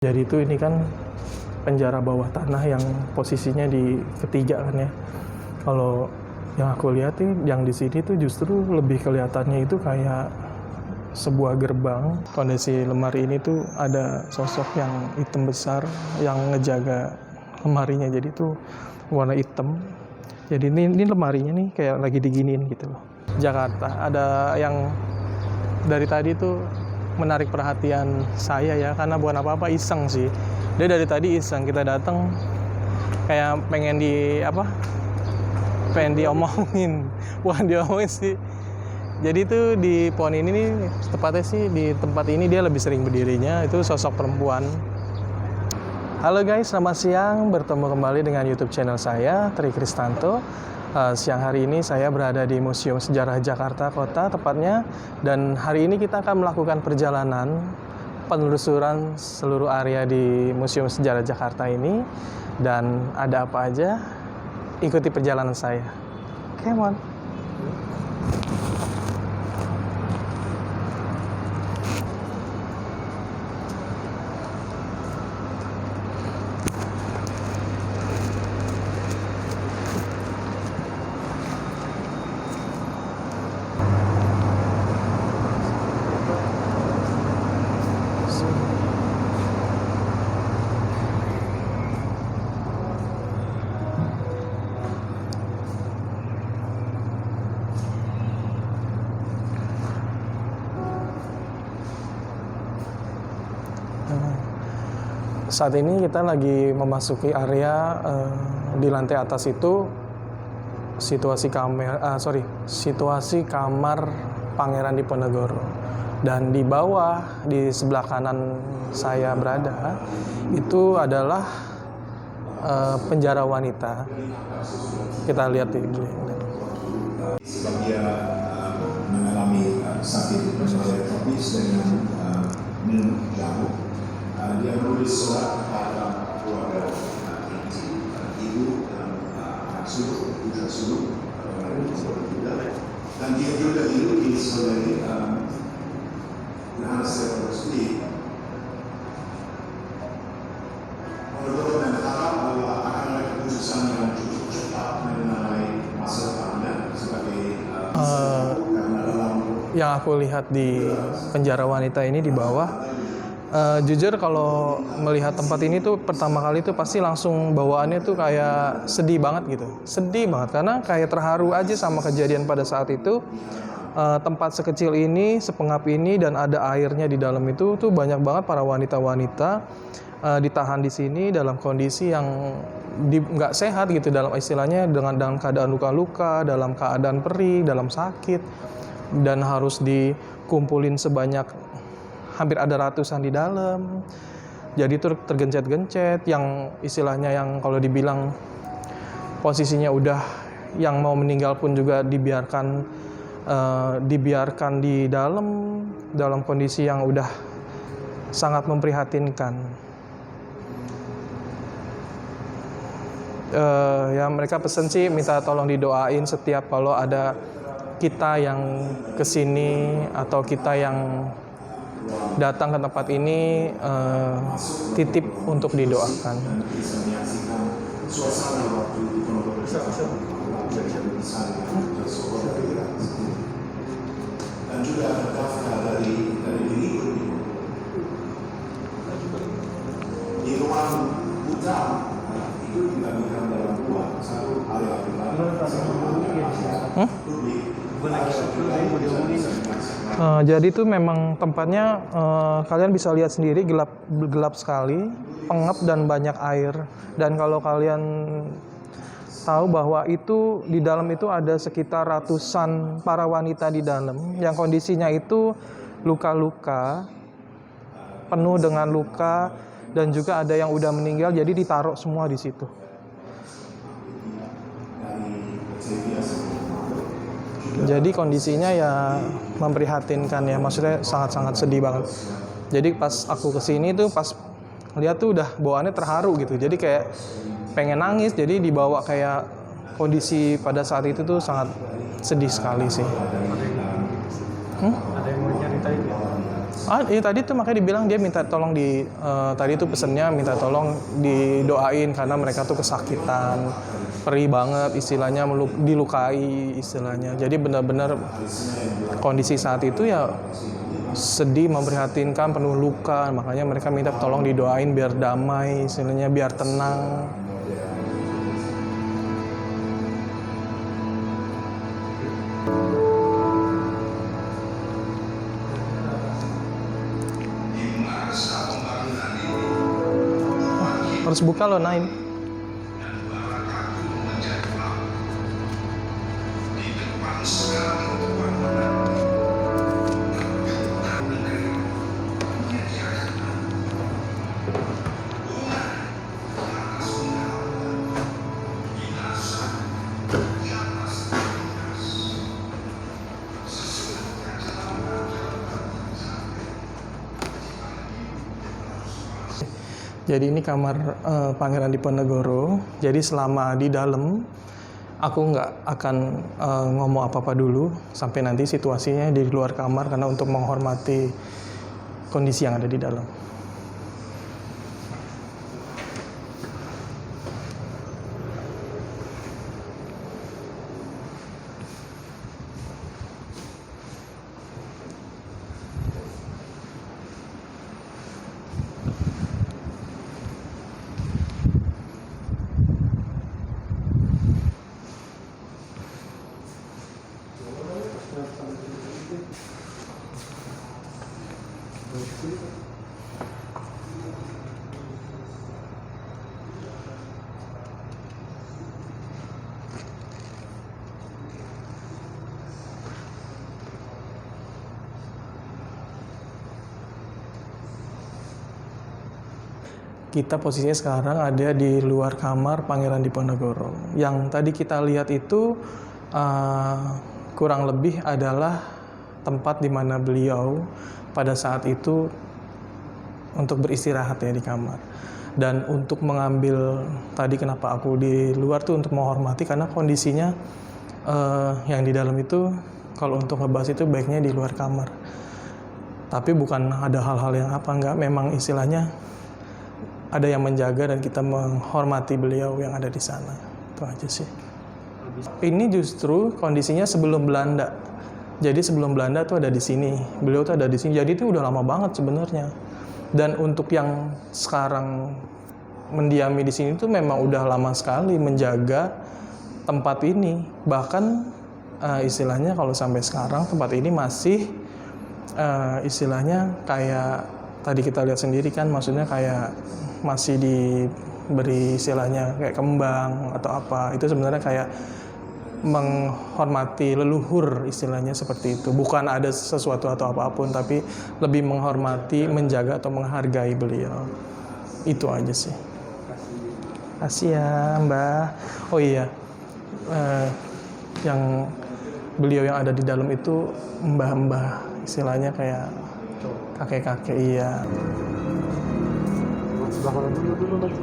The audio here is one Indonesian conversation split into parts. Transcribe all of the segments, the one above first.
Jadi itu ini kan penjara bawah tanah yang posisinya di ketiga kan ya. Kalau yang aku lihat nih, yang di sini tuh justru lebih kelihatannya itu kayak sebuah gerbang. Kondisi lemari ini tuh ada sosok yang hitam besar yang ngejaga lemarinya. Jadi tuh warna hitam. Jadi ini lemarinya nih kayak lagi diginiin gitu loh. Jakarta ada yang dari tadi tuh menarik perhatian saya ya, karena bukan apa-apa, iseng sih. Dia dari tadi iseng, kita datang kayak pengen diomongin, bukan diomongin sih. Jadi tuh di pohon ini nih, tepatnya sih di tempat ini dia lebih sering berdirinya, itu sosok perempuan. Halo guys, selamat siang, bertemu kembali dengan YouTube channel saya, Tri Kristanto. Siang hari ini saya berada di Museum Sejarah Jakarta Kota tepatnya, dan hari ini kita akan melakukan perjalanan penelusuran seluruh area di Museum Sejarah Jakarta ini. Dan ada apa aja? Ikuti perjalanan saya. Come on. Saat ini kita lagi memasuki area di lantai atas itu situasi kamar Pangeran Diponegoro, dan di bawah di sebelah kanan saya berada itu adalah penjara wanita. Kita lihat ini. Sebab dia mengalami sakit tropis dengan minum jamu. Dia menulis surat kepada keluarga inti, ibu dan anak sulung, putra sulung, dan dia juga dilukis oleh Johannes Stephanus. Menurut dan harap bahwa akan ada keputusan yang cukup cepat mengenai masa depannya sebagai yang aku lihat di penjara wanita ini di bawah. Jujur kalau melihat tempat ini tuh pertama kali tuh pasti langsung bawaannya tuh kayak sedih banget gitu. Sedih banget karena kayak terharu aja sama kejadian pada saat itu. Tempat sekecil ini, sepengap ini, dan ada airnya di dalam itu tuh banyak banget para wanita-wanita ditahan di sini dalam kondisi yang nggak sehat gitu, dalam istilahnya dalam keadaan luka-luka, dalam keadaan perih, dalam sakit, dan harus dikumpulin sebanyak hampir ada ratusan di dalam. Jadi itu tergencet-gencet, yang istilahnya yang kalau dibilang posisinya udah yang mau meninggal pun juga dibiarkan di dalam kondisi yang udah sangat memprihatinkan. Ya mereka pesen sih minta tolong didoain setiap kalau ada kita yang kesini atau kita yang datang ke tempat ini, titip untuk didoakan. Dan juga ada daftar dari diri di ruang utama itu dibandingkan dalam dua, satu area jadi itu memang tempatnya kalian bisa lihat sendiri, gelap sekali, pengap dan banyak air. Dan kalau kalian tahu bahwa itu di dalam itu ada sekitar ratusan para wanita di dalam yang kondisinya itu luka-luka, penuh dengan luka, dan juga ada yang udah meninggal, jadi ditaruh semua di situ. Jadi kondisinya ya memprihatinkan ya, maksudnya sangat-sangat sedih banget. Jadi pas aku kesini tuh pas lihat tuh udah bawaannya terharu gitu, jadi kayak pengen nangis. Jadi dibawa kayak kondisi pada saat itu tuh sangat sedih sekali sih. Ada yang mau nyeritain? Iya tadi tuh makanya dibilang dia minta tolong tadi tuh pesennya minta tolong didoain karena mereka tuh kesakitan, perih banget istilahnya, dilukai istilahnya. Jadi benar-benar kondisi saat itu ya sedih, memprihatinkan, penuh luka. Makanya mereka minta tolong didoain biar damai istilahnya, biar tenang. Harus buka loh, Naim. Jadi ini kamar Pangeran Diponegoro. Jadi selama di dalam aku nggak akan ngomong apa-apa dulu sampai nanti situasinya di luar kamar karena untuk menghormati kondisi yang ada di dalam. Kita posisinya sekarang ada di luar kamar Pangeran Diponegoro. Yang tadi kita lihat itu kurang lebih adalah tempat di mana beliau pada saat itu untuk beristirahat ya di kamar. Dan untuk mengambil tadi kenapa aku di luar tuh untuk menghormati karena kondisinya yang di dalam itu kalau untuk ngebahas itu baiknya di luar kamar. Tapi bukan ada hal-hal yang enggak, memang istilahnya ada yang menjaga dan kita menghormati beliau yang ada di sana. Itu aja sih. Ini justru kondisinya sebelum Belanda. Jadi sebelum Belanda tuh ada di sini. Beliau tuh ada di sini. Jadi itu udah lama banget sebenarnya. Dan untuk yang sekarang mendiami di sini tuh memang udah lama sekali menjaga tempat ini. Bahkan istilahnya kalau sampai sekarang tempat ini masih istilahnya kayak tadi kita lihat sendiri kan, maksudnya kayak masih diberi istilahnya kayak kembang atau apa. Itu sebenarnya kayak menghormati leluhur istilahnya seperti itu. Bukan ada sesuatu atau apapun, tapi lebih menghormati, menjaga atau menghargai beliau. Itu aja sih. Kasih ya Mbak. Oh iya, yang beliau yang ada di dalam itu mbah-mbah, istilahnya kayak kakek-kakek. Iya. Sebelah kanan dulu nanti.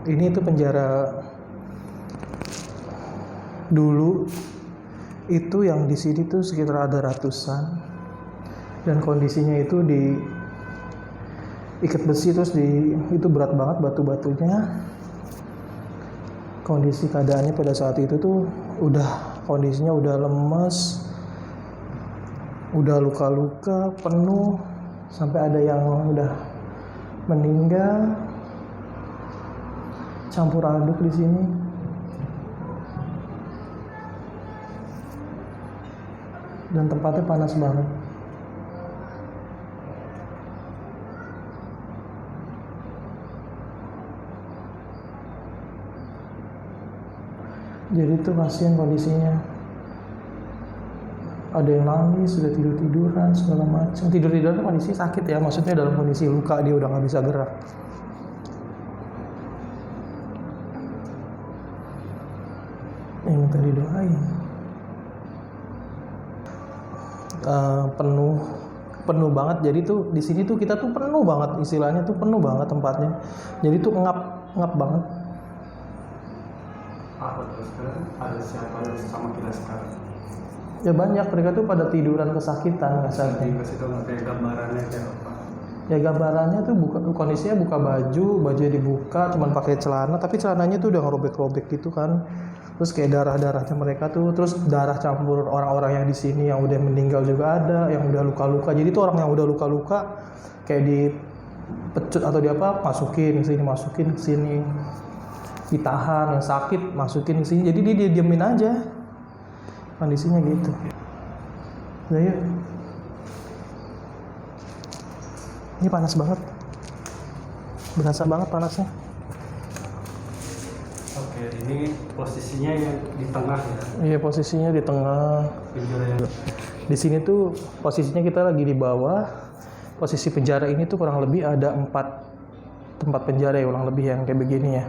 Ini tuh penjara dulu itu yang di sini tuh sekitar ada ratusan, dan kondisinya itu di ikat besi terus itu berat banget batu-batunya. Kondisi keadaannya pada saat itu tuh kondisinya udah lemes, udah luka-luka penuh, sampai ada yang udah meninggal. Campur aduk di sini. Dan tempatnya panas banget. Jadi itu kasihan kondisinya. Ada yang nangis, sudah tiduran segala macam. Tiduran kondisi sakit ya, maksudnya dalam kondisi luka, dia udah nggak bisa gerak. Yang minta didoain. Penuh banget. Jadi tuh di sini tuh kita tuh penuh banget, istilahnya tuh penuh banget tempatnya. Jadi tuh ngap banget. Apa terus sekarang ada siapa sama kita sekarang? Ya banyak, mereka tuh pada tiduran kesakitan kasarnya. Kasih tahu nggak kayak gambarannya kayak apa? Ya gambarannya tuh kondisinya buka baju dibuka, cuman pakai celana, tapi celananya tuh udah ngerobek-robek gitu kan. Terus kayak darah-darahnya mereka tuh, terus darah campur orang-orang yang di sini yang udah meninggal juga ada, yang udah luka-luka. Jadi tuh orang yang udah luka-luka kayak dipecut atau di apa, masukin ke sini. Ditahan, yang sakit masukin ke sini. Jadi dia diemin aja. Kondisinya gitu. Nah, yuk. Ini panas banget. Berasa banget panasnya. Oke, ini posisinya yang di tengah ya. Iya, posisinya di tengah. Penjara yang Di sini tuh posisinya kita lagi di bawah. Posisi penjara ini tuh kurang lebih ada 4 tempat penjara ya, kurang lebih yang kayak begini ya.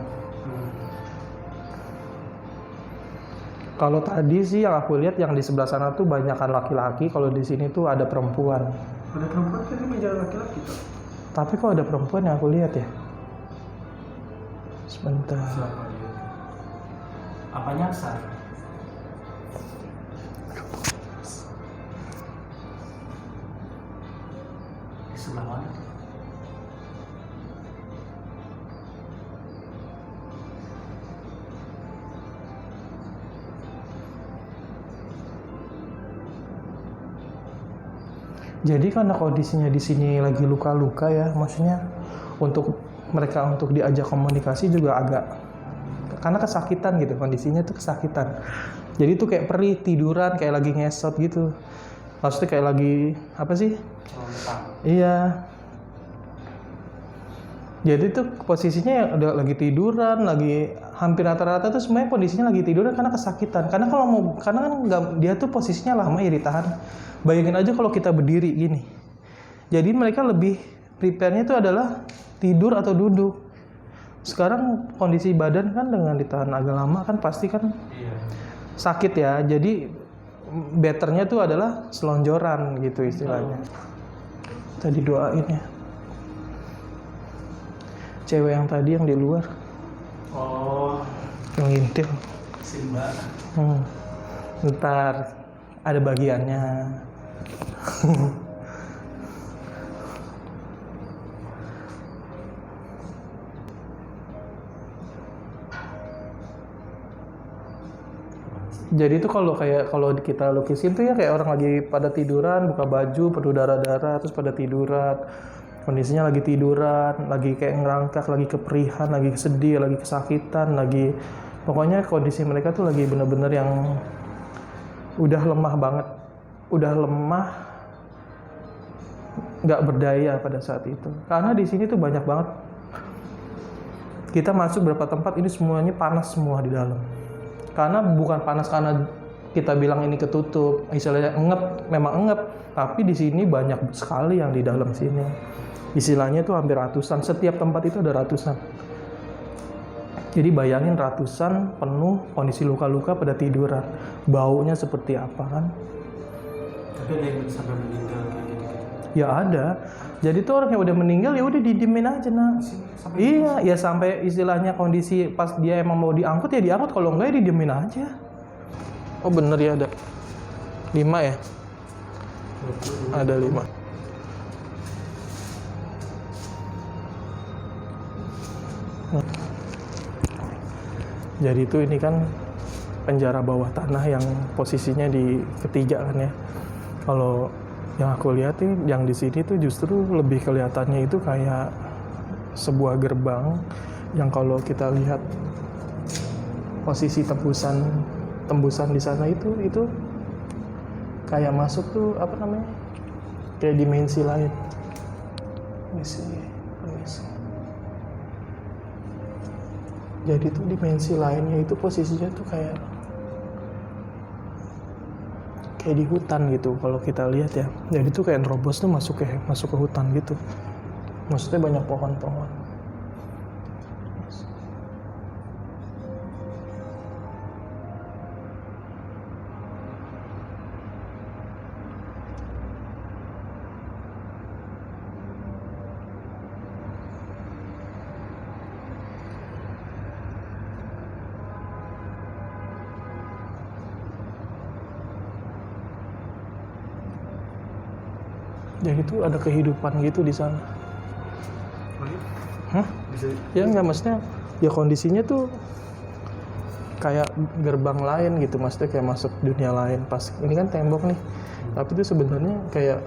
Kalau tadi sih yang aku lihat yang di sebelah sana tuh banyakan laki-laki, kalau di sini tuh ada perempuan. Ada perempuan kan di penjara laki-laki tuh. Tapi kok ada perempuan yang aku lihat ya? Sebentar. Siapa dia? Apa nyasar? Di sebelah mana? Jadi karena kondisinya di sini lagi luka-luka ya, maksudnya untuk mereka untuk diajak komunikasi juga agak, karena kesakitan gitu, kondisinya tuh kesakitan. Jadi tuh kayak perih, tiduran, kayak lagi ngesot gitu. Maksudnya kayak lagi apa sih? Iya. Jadi tuh posisinya udah lagi tiduran, lagi hampir rata-rata tuh semuanya kondisinya lagi tiduran karena kesakitan. Karena karena kan dia tuh posisinya lama ya ditahan. Bayangin aja kalau kita berdiri gini. Jadi mereka lebih prepare-nya itu adalah tidur atau duduk. Sekarang kondisi badan kan dengan ditahan agak lama kan pasti kan sakit ya. Jadi betternya tuh adalah selonjoran gitu istilahnya. Tadi doain ya. Cewek yang tadi yang di luar. Oh, Yang ngintil. Simba. Ntar ada bagiannya. Jadi itu kalau kita lukisin tuh ya kayak orang lagi pada tiduran, buka baju, penuh darah-darah, terus pada tiduran. Kondisinya lagi tiduran, lagi kayak ngerangkak, lagi keperihan, lagi sedih, lagi kesakitan, lagi pokoknya kondisi mereka tuh lagi bener-bener yang udah lemah banget, udah lemah, nggak berdaya pada saat itu. Karena di sini tuh banyak banget. Kita masuk beberapa tempat ini semuanya panas semua di dalam. Karena bukan panas karena kita bilang ini ketutup, istilahnya engep, memang engep, tapi di sini banyak sekali yang di dalam sini. Istilahnya tuh hampir ratusan, setiap tempat itu ada ratusan. Jadi bayangin ratusan penuh kondisi luka-luka pada tiduran. Baunya seperti apa kan? Tapi ada yang sampai meninggal kayak gitu. Ya ada. Jadi tuh orang yang udah meninggal ya udah didiemin aja nak. Iya, ya sampai istilahnya kondisi pas dia emang mau diangkut ya diangkut, kalau enggak ya didiemin aja. Oh bener ya ada 5 ya? Ada 5. Jadi itu ini kan penjara bawah tanah yang posisinya di ketiga kan ya. Kalau yang aku lihat nih, yang di sini tuh justru lebih kelihatannya itu kayak sebuah gerbang yang kalau kita lihat posisi tembusan di sana itu kayak masuk tuh apa namanya? Kayak dimensi lain. Permisi. Jadi tuh dimensi lainnya itu posisinya tuh kayak kayak di hutan gitu kalau kita lihat ya. Jadi tuh kayak nerobos tuh masuk ke hutan gitu. Maksudnya banyak pohon-pohon. Jadi tuh ada kehidupan gitu di sana. Hah? Bisa Ya nggak, maksudnya ya kondisinya tuh kayak gerbang lain gitu, maksudnya kayak masuk dunia lain. Pas ini kan tembok nih, tapi itu sebenarnya kayak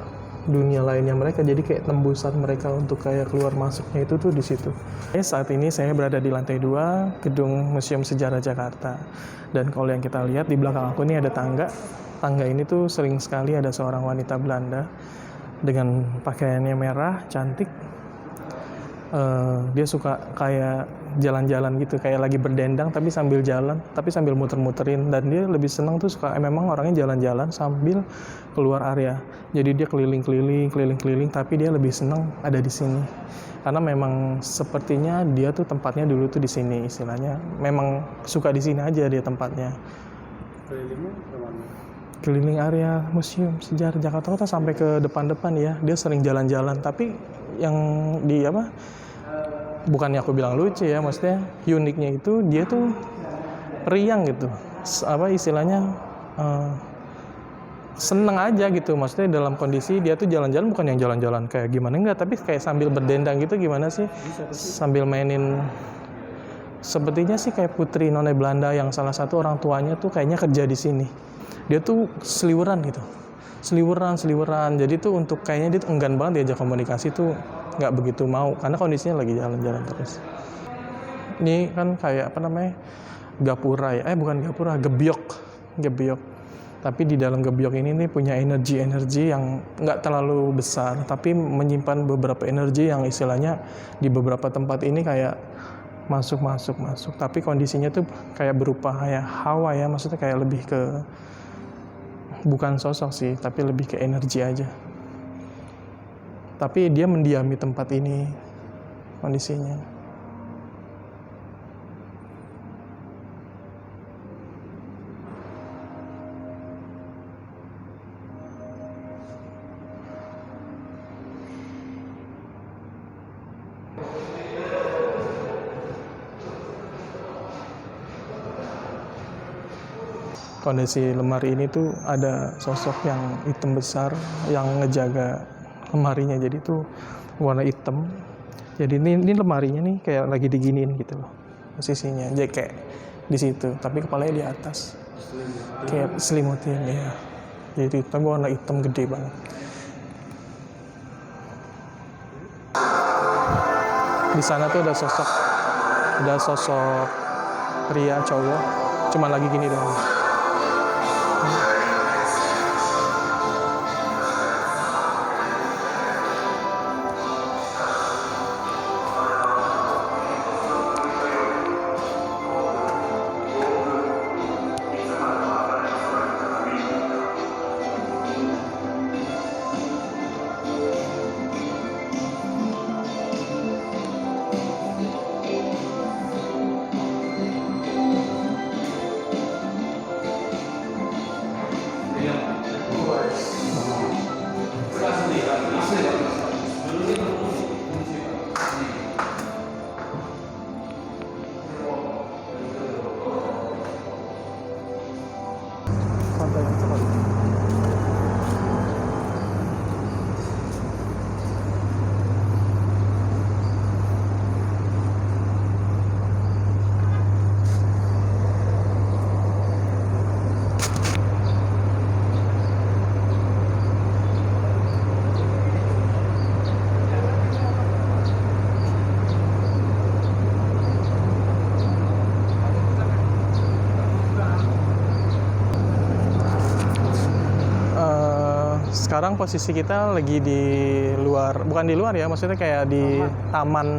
dunia lainnya mereka, jadi kayak tembusan mereka untuk kayak keluar masuknya itu tuh di situ. Saat ini saya berada di lantai 2 gedung Museum Sejarah Jakarta, dan kalau yang kita lihat di belakang aku ini ada tangga. Tangga ini tuh sering sekali ada seorang wanita Belanda dengan pakaiannya merah, cantik. Dia suka kayak jalan-jalan gitu, kayak lagi berdendang tapi sambil jalan, tapi sambil muter-muterin. Dan dia lebih senang tuh suka, memang orangnya jalan-jalan sambil keluar area. Jadi dia keliling-keliling, tapi dia lebih senang ada di sini. Karena memang sepertinya dia tuh tempatnya dulu tuh di sini, istilahnya. Memang suka di sini aja dia tempatnya. kelilingnya kemana? Keliling area Museum Sejarah Jakarta Kota sampai ke depan-depan ya. Dia sering jalan-jalan, tapi yang di bukannya aku bilang lucu ya, maksudnya uniknya itu dia tuh periang gitu. Istilahnya seneng aja gitu, maksudnya dalam kondisi dia tuh jalan-jalan, bukan yang jalan-jalan kayak gimana enggak, tapi kayak sambil berdendang gitu, gimana sih, sambil mainin. Sepertinya sih kayak putri nona Belanda yang salah satu orang tuanya tuh kayaknya kerja di sini. Dia tuh seliweran gitu, seliweran. Jadi tuh untuk kayaknya dia tuh enggan banget diajak komunikasi, tuh nggak begitu mau karena kondisinya lagi jalan-jalan terus. Ini kan kayak gapura ya, bukan gapura, gebyok. Tapi di dalam gebyok ini nih punya energi yang nggak terlalu besar, tapi menyimpan beberapa energi yang istilahnya di beberapa tempat ini kayak masuk. Tapi kondisinya tuh kayak berupa kayak hawa ya, maksudnya kayak lebih ke, bukan sosok sih, tapi lebih ke energi aja. Tapi dia mendiami tempat ini kondisinya. Kondisi lemari ini tuh ada sosok yang hitam besar yang ngejaga lemarinya, jadi tuh warna hitam. Jadi ini lemarinya nih kayak lagi diginiin gitu loh posisinya, jadi kayak di situ, tapi kepalanya di atas, kayak selimutin ya. Jadi itu warna hitam gede banget. Di sana tuh ada sosok pria cowok, cuma lagi gini doang. Sekarang posisi kita lagi di luar, bukan di luar ya, maksudnya kayak di Taman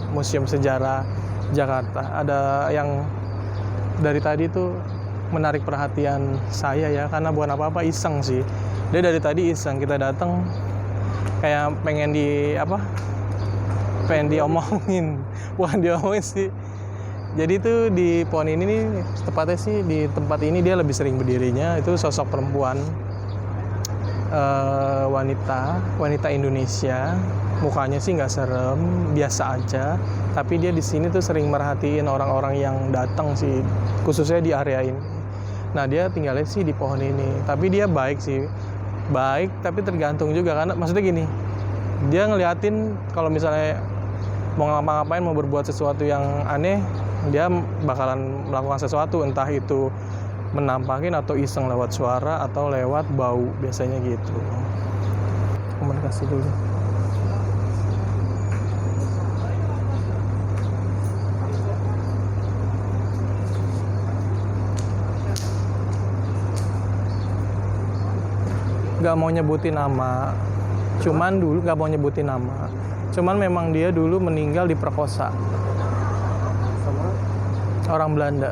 Museum Sejarah Jakarta. Ada yang dari tadi tuh menarik perhatian saya ya, karena bukan apa-apa, iseng sih. Dia dari tadi iseng, kita datang kayak pengen diomongin, bukan diomongin sih. Jadi tuh di pohon ini nih, tepatnya sih di tempat ini dia lebih sering berdirinya, itu sosok perempuan, wanita Indonesia. Mukanya sih nggak serem, biasa aja. Tapi dia di sini tuh sering merhatiin orang-orang yang datang sih, khususnya di area ini. Nah dia tinggalnya sih di pohon ini, tapi dia baik sih, baik. Tapi tergantung juga, karena maksudnya gini, dia ngeliatin kalau misalnya mau ngapa-ngapain, mau berbuat sesuatu yang aneh, dia bakalan melakukan sesuatu, entah itu menampakin atau iseng lewat suara atau lewat bau, biasanya gitu. Komunikasi dulu. Gak mau nyebutin nama, cuman dulu gak mau nyebutin nama, cuman memang dia dulu meninggal diperkosa Sama orang Belanda.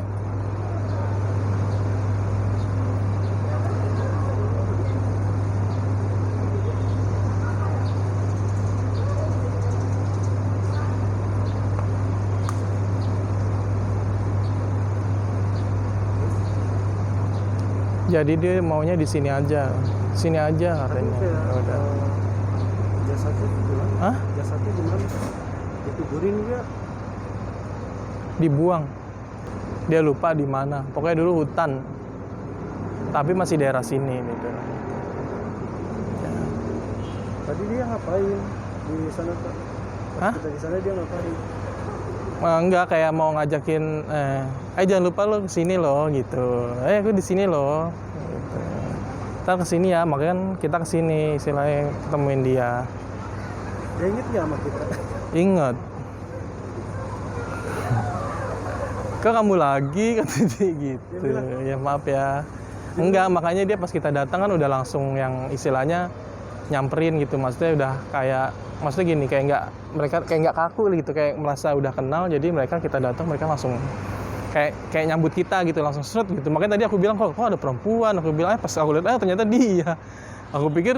Jadi dia maunya di sini aja katanya. Udah. jasadnya gimana? Hah? Jasadnya gimana? Dikuburin dia? Dibuang. Dia lupa di mana. Pokoknya dulu hutan. Tapi masih daerah sini gitu. Tadi dia ngapain di sana Pak? Hah? Kita di sana dia ngapain? Enggak, kayak mau ngajakin jangan lupa lo kesini lo gitu. Aku di sini lo. Gitu. Ntar kesini ya, makanya kita kesini istilahnya ketemuin dia. Dia inget nggak sama kita? Ingat. Kok kamu lagi kata dia gitu. Ya maaf ya. Enggak, makanya dia pas kita datang kan udah langsung yang istilahnya nyamperin gitu. Maksudnya udah maksudnya gini, mereka kayak nggak kaku gitu, kayak merasa udah kenal. Jadi kita datang mereka langsung kayak nyambut kita gitu, langsung seret gitu. Makanya tadi aku bilang kok ada perempuan. Aku bilang pas aku lihat ternyata dia. Aku pikir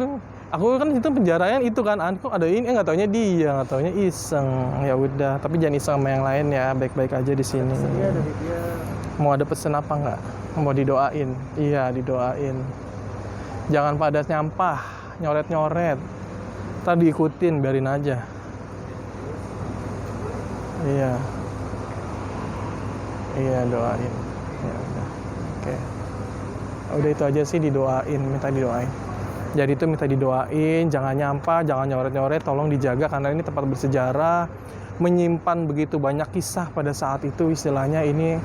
aku kan itu penjaraan itu kan, kok ada ini, nggak taunya dia, nggak taunya iseng. Ya udah, tapi jangan iseng sama yang lain ya, baik-baik aja di sini. Pesannya dari dia. Mau ada pesen apa nggak? Mau didoain? Iya, didoain. Jangan pada nyampah, nyoret-nyoret. Ntar diikutin, biarin aja. Iya, doain. Ya udah. Oke. Udah itu aja sih, didoain, minta didoain. Jadi itu minta didoain, jangan nyampah, jangan nyoret-nyoret, tolong dijaga karena ini tempat bersejarah, menyimpan begitu banyak kisah pada saat itu, istilahnya ini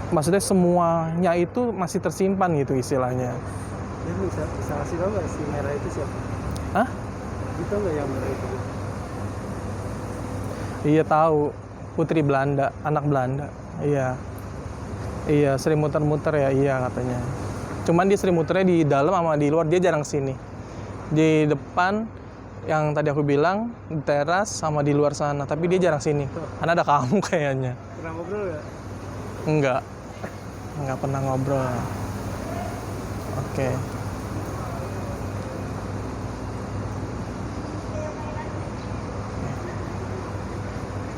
maksudnya semuanya itu masih tersimpan gitu istilahnya. Dia bisa kasih tau nggak si merah itu siapa? Hah? Kita nggak yang merah itu? Iya tahu, putri Belanda, anak Belanda. Iya, sering muter-muter ya, iya katanya. Cuman dia sering muternya di dalam sama di luar, dia jarang kesini. Di depan yang tadi aku bilang, di teras sama di luar sana, tapi dia jarang sini. Karena ada kamu kayaknya. Pernah ngobrol nggak? Enggak pernah ngobrol. Oke.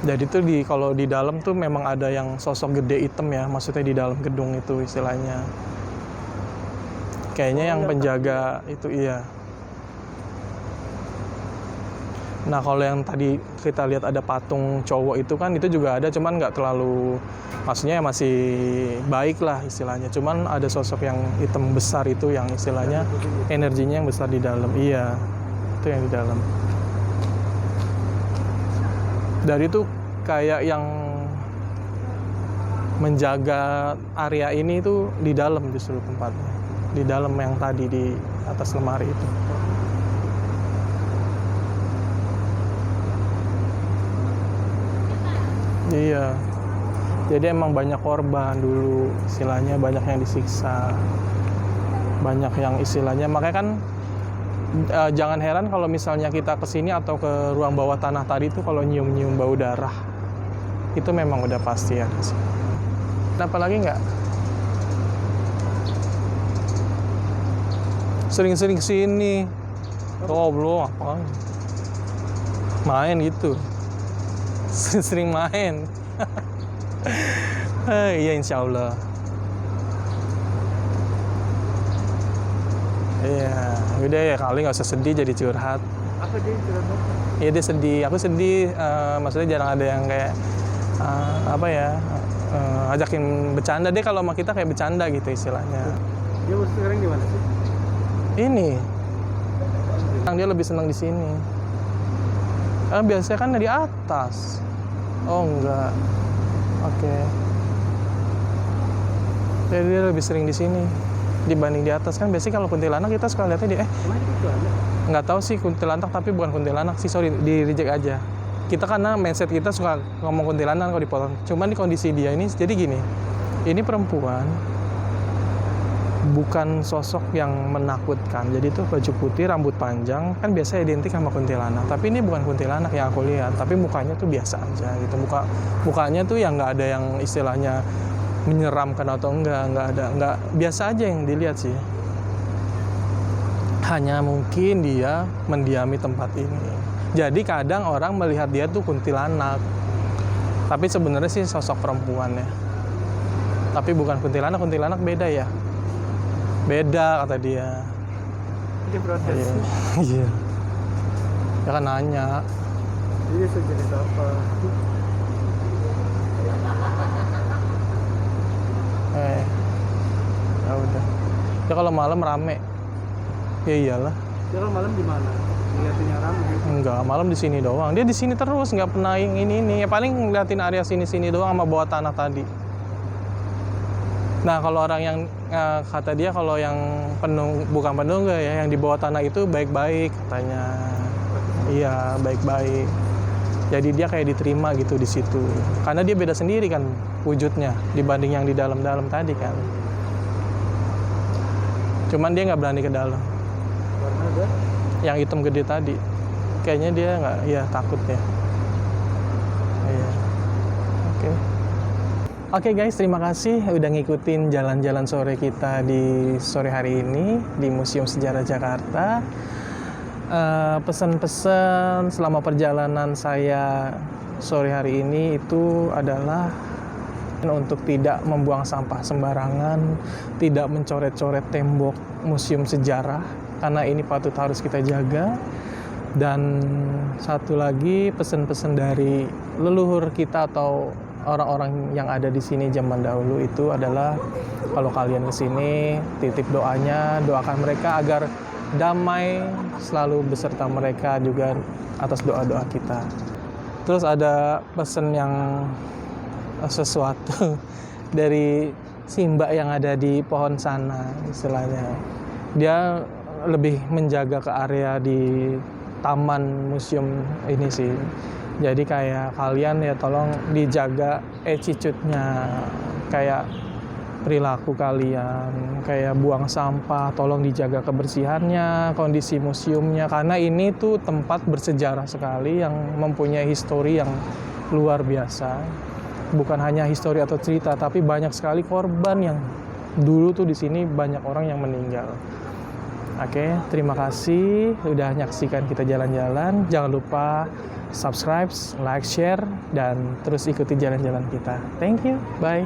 Jadi tuh kalau di dalam tuh memang ada yang sosok gede hitam ya, maksudnya di dalam gedung itu istilahnya. Kayaknya yang penjaga itu iya. Nah kalau yang tadi kita lihat ada patung cowok itu kan, itu juga ada, cuman nggak terlalu, maksudnya masih baik lah istilahnya. Cuman ada sosok yang hitam besar itu yang istilahnya energinya yang besar di dalam. Iya, itu yang di dalam. Dari itu kayak yang menjaga area ini itu di dalam justru tempatnya. Di dalam yang tadi di atas lemari itu. Iya. Jadi emang banyak korban dulu, istilahnya banyak yang disiksa. Banyak yang istilahnya, makanya kan jangan heran kalau misalnya kita kesini atau ke ruang bawah tanah tadi itu kalau nyium-nyium bau darah, itu memang udah pasti ada sih. Kenapa lagi nggak? Sering-sering kesini. Oh belum apa? Main gitu. Sering main. Iya insya Allah. Iya, udah ya kali nggak usah sedih jadi curhat. Apa dia curhat apa? Iya dia sedih, aku sedih. Maksudnya jarang ada yang kayak apa ya, ajakin bercanda. Dia kalau sama kita kayak bercanda gitu istilahnya. Dia sekarang di mana sih? Ini, dia lebih senang di sini. Biasanya kan di atas. Oh enggak, oke. Jadi dia lebih sering di sini dibanding di atas. Kan biasanya kalau kuntilanak kita suka lihatnya di Kemana itu ada? nggak tahu sih kuntilanak, tapi bukan kuntilanak sih, sorry, di reject aja. Kita karena mindset kita suka ngomong kuntilanak kalau dipotong. Cuman di kondisi dia ini jadi gini, ini perempuan bukan sosok yang menakutkan. Jadi tuh baju putih, rambut panjang, kan biasa identik sama kuntilanak. Tapi ini bukan kuntilanak yang aku lihat, tapi mukanya tuh biasa aja gitu. Mukanya tuh yang nggak ada yang istilahnya menyeramkan atau nggak biasa aja yang dilihat sih. Hanya mungkin dia mendiami tempat ini. Jadi kadang orang melihat dia tuh kuntilanak, tapi sebenarnya sih sosok perempuan ya. Tapi bukan kuntilanak, kuntilanak beda ya. Beda kata dia. Dia protes. Iya. Dia kan nanya. Dia sejenis apa? Ya udah. Ya kalau malam rame. Ya iyalah. Dia kalau malam di mana? Lihatinnya ramai. Enggak, malam di sini doang. Dia di sini terus, nggak pernah yang ini. Ya paling ngeliatin area sini-sini doang sama bawah tanah tadi. Nah, kalau orang yang kata dia kalau yang bukan penunggu ya, yang di bawah tanah itu baik-baik katanya. Iya, baik-baik. Jadi dia kayak diterima gitu di situ. Karena dia beda sendiri kan wujudnya dibanding yang di dalam-dalam tadi kan. Cuman dia nggak berani ke dalam. Karena ada Yang hitam gede tadi. Kayaknya dia nggak, ya takut ya. Iya. Oke. Oke guys, terima kasih udah ngikutin jalan-jalan sore kita di sore hari ini di Museum Sejarah Jakarta. Pesan-pesan selama perjalanan saya sore hari ini itu adalah untuk tidak membuang sampah sembarangan, tidak mencoret-coret tembok museum sejarah, karena ini patut harus kita jaga. Dan satu lagi pesan-pesan dari leluhur kita atau orang-orang yang ada di sini zaman dahulu itu adalah kalau kalian kesini titip doanya, doakan mereka agar damai selalu beserta mereka juga atas doa-doa kita. Terus ada pesan yang sesuatu dari si mbak yang ada di pohon sana istilahnya. Dia lebih menjaga ke area di taman museum ini sih. Jadi kayak kalian ya tolong dijaga attitude-nya, kayak perilaku kalian, kayak buang sampah, tolong dijaga kebersihannya, kondisi museumnya, karena ini tuh tempat bersejarah sekali yang mempunyai histori yang luar biasa. Bukan hanya histori atau cerita, tapi banyak sekali korban yang dulu tuh di sini banyak orang yang meninggal. Oke, terima kasih udah nyaksikan kita jalan-jalan. Jangan lupa subscribe, like, share, dan terus ikuti jalan-jalan kita. Thank you, bye.